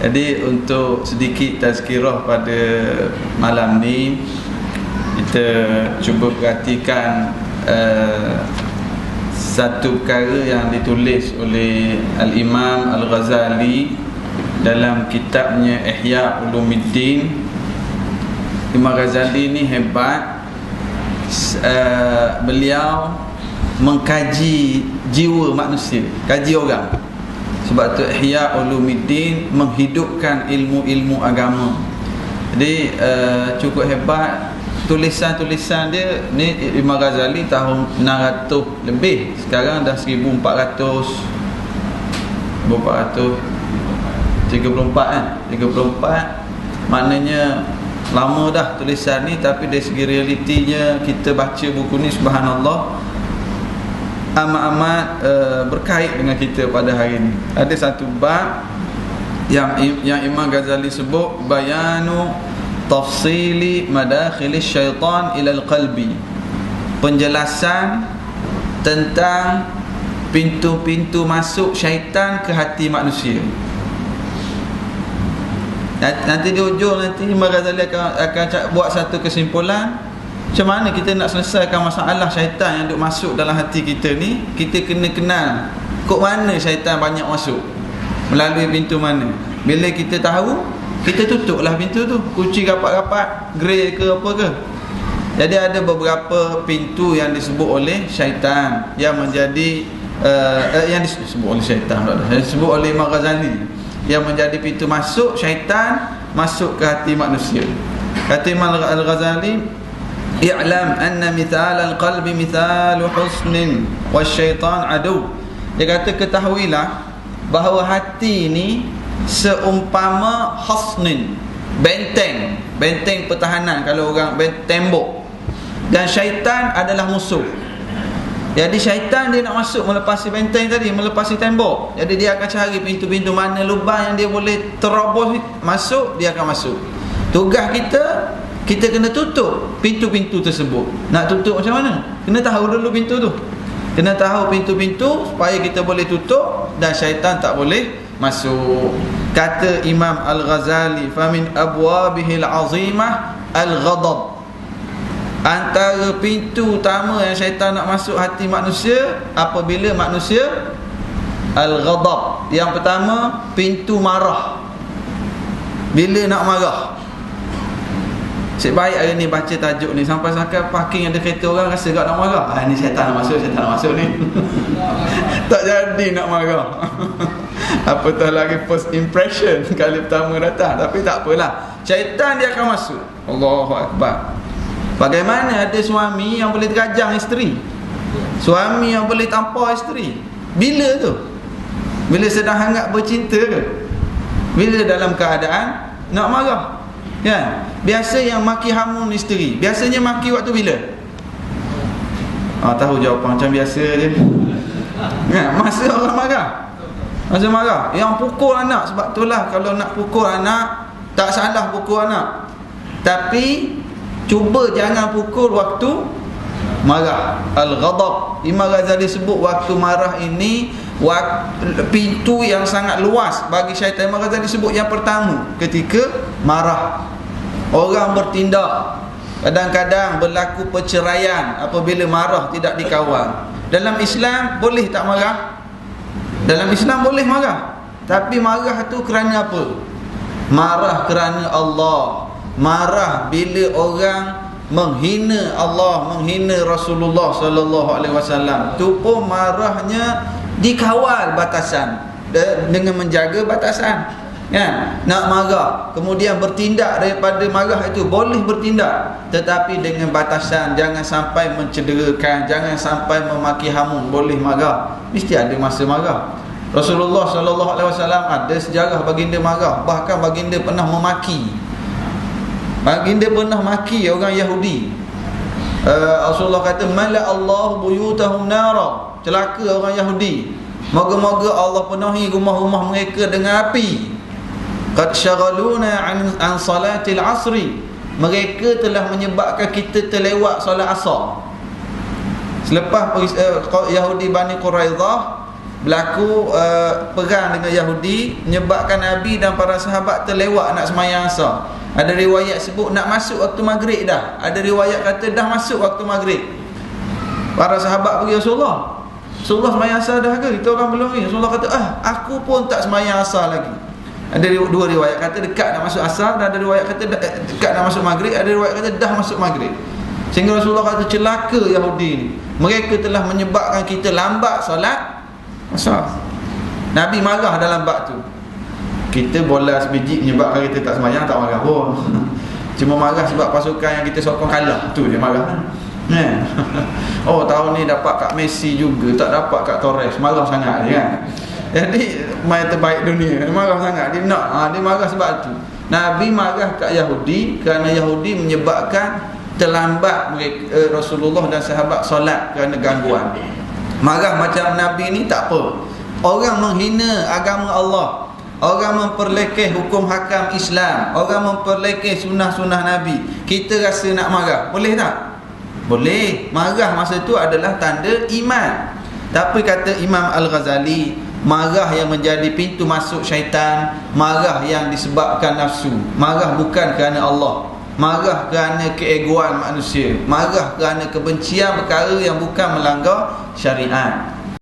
Jadi untuk sedikit tazkirah pada malam ni, kita cuba perhatikan satu perkara yang ditulis oleh Al-Imam Al-Ghazali dalam kitabnya Ihya Ulumuddin. Imam Ghazali ni hebat. Beliau mengkaji jiwa manusia, kaji orang. Sebab tu Ihya Ulumuddin menghidupkan ilmu-ilmu agama. Jadi cukup hebat tulisan-tulisan dia ni. Imam Ghazali tahun 600 lebih, sekarang dah 1434 kan, 34. Maknanya lama dah tulisan ni, tapi dari segi realitinya kita baca buku ni, subhanallah, amat-amat berkait dengan kita pada hari ni. Ada satu bab yang Imam Ghazali sebut, bayanu tafsili madakhili syaitan ilal qalbi, penjelasan tentang pintu-pintu masuk syaitan ke hati manusia. Nanti di ujung nanti Imam Ghazali akan buat satu kesimpulan, macam mana kita nak selesaikan masalah syaitan yang duk masuk dalam hati kita ni. Kita kena kenal kok mana syaitan banyak masuk, melalui pintu mana. Bila kita tahu, kita tutuplah pintu tu, kunci rapat-rapat, grey ke apa ke. Jadi ada beberapa pintu yang disebut oleh syaitan, yang menjadi yang disebut oleh syaitan, yang disebut oleh Imam Ghazali, yang menjadi pintu masuk syaitan masuk ke hati manusia. Kata Imam Al-Ghazali, i'lam anna mithal al-qalbi mithalu husnin wasyaitan adu. Dia kata, ketahuilah bahawa hati ni seumpama husnin, benteng, benteng pertahanan, kalau orang tembok, dan syaitan adalah musuh. Jadi syaitan dia nak masuk melepasi benteng tadi, melepasi tembok. Jadi dia akan cari pintu-pintu mana, lubang yang dia boleh terobos masuk, dia akan masuk. Tugas kita, kita kena tutup pintu-pintu tersebut. Nak tutup macam mana? Kena tahu dulu pintu tu. Kena tahu pintu-pintu supaya kita boleh tutup dan syaitan tak boleh masuk. Kata Imam Al-Ghazali, famin abwabihil azimah al-ghadab. Antara pintu utama yang syaitan nak masuk hati manusia apabila manusia al-ghadab. Yang pertama, pintu marah. Bila nak marah. Cik baik hari ni baca tajuk ni, sampai-sampai parking ada kereta orang rasa tak nak marah. Ni syaitan nak masuk, syaitan nak masuk ni. Tak jadi nak marah. Apatah lagi first impression kali pertama datang. Tapi tak apalah, syaitan dia akan masuk. Allahu Akbar. Bagaimana ada suami yang boleh terajang isteri, suami yang boleh tampar isteri? Bila tu? Bila sedang hangat bercinta ke? Bila dalam keadaan nak marah? Kan? Biasa yang maki hamun isteri, biasanya maki waktu bila? Tahu jawapan macam biasa je. Kan? Masa orang marah. Masa marah. Yang pukul anak, sebab itulah kalau nak pukul anak, tak salah pukul anak, tapi cuba jangan pukul waktu marah. Al-ghadab, Imam Ghazali sebut waktu marah ini pintu yang sangat luas bagi syaitan. Imam Ghazali sebut yang pertama ketika marah. Orang bertindak, kadang-kadang berlaku perceraian apabila marah tidak dikawal. Dalam Islam boleh tak marah? Dalam Islam boleh marah, tapi marah tu kerana apa? Marah kerana Allah. Marah bila orang menghina Allah, menghina Rasulullah sallallahu alaihi wasallam. Tu pun marahnya dikawal batasan, dengan menjaga batasan. Kan? Nak marah kemudian bertindak daripada marah itu, boleh bertindak, tetapi dengan batasan. Jangan sampai mencederakan, jangan sampai memaki hamun. Boleh marah, mesti ada masa marah. Rasulullah sallallahu alaihi wasallam ada sejarah baginda marah. Bahkan baginda pernah memaki. Baginda pernah maki orang Yahudi. Rasulullah kata, mala Allah buyutahum nara. Celaka orang Yahudi, moga-moga Allah penuhi rumah-rumah mereka dengan api. Qad syaghaluna an salatil asri. Mereka telah menyebabkan kita terlewat solat asar. Selepas Yahudi Bani Quraidah berlaku perang dengan Yahudi, menyebabkan Nabi dan para sahabat terlewat nak sembahyang asar. Ada riwayat sebut nak masuk waktu maghrib dah, ada riwayat kata dah masuk waktu maghrib. Para sahabat pergi, Rasulullah sembahyang asar dah ke? Kita orang belum ni. Rasulullah kata, aku pun tak sembahyang asar lagi. Ada dua riwayat kata dekat nak masuk asar, dan ada riwayat kata dekat nak masuk maghrib, ada riwayat kata dah masuk maghrib. Sehingga Rasulullah kata, celaka Yahudi ni, mereka telah menyebabkan kita lambat solat asar. Nabi marah dalam bab tu. Kita bola sebiji menyebabkan kita tak sembahyang, tak marah pun. Cuma marah sebab pasukan yang kita sokong kalah, tu dia marah kan. Oh, tahun ni dapat kat Messi juga, tak dapat kat Torres, marah sangat dia kan. Jadi main terbaik dunia, dia marah sangat, dia nak, dia marah sebab tu. Nabi marah kat Yahudi kerana Yahudi menyebabkan terlambat mereka, Rasulullah dan sahabat solat kerana gangguan. Marah macam Nabi ni tak apa. Orang menghina agama Allah, orang memperlekeh hukum hakam Islam, orang memperlekeh sunnah-sunnah Nabi, kita rasa nak marah, boleh tak? Boleh. Marah masa tu adalah tanda iman. Tapi kata Imam Al-Ghazali, marah yang menjadi pintu masuk syaitan, marah yang disebabkan nafsu, marah bukan kerana Allah, marah kerana keegoan manusia, marah kerana kebencian perkara yang bukan melanggar syariat.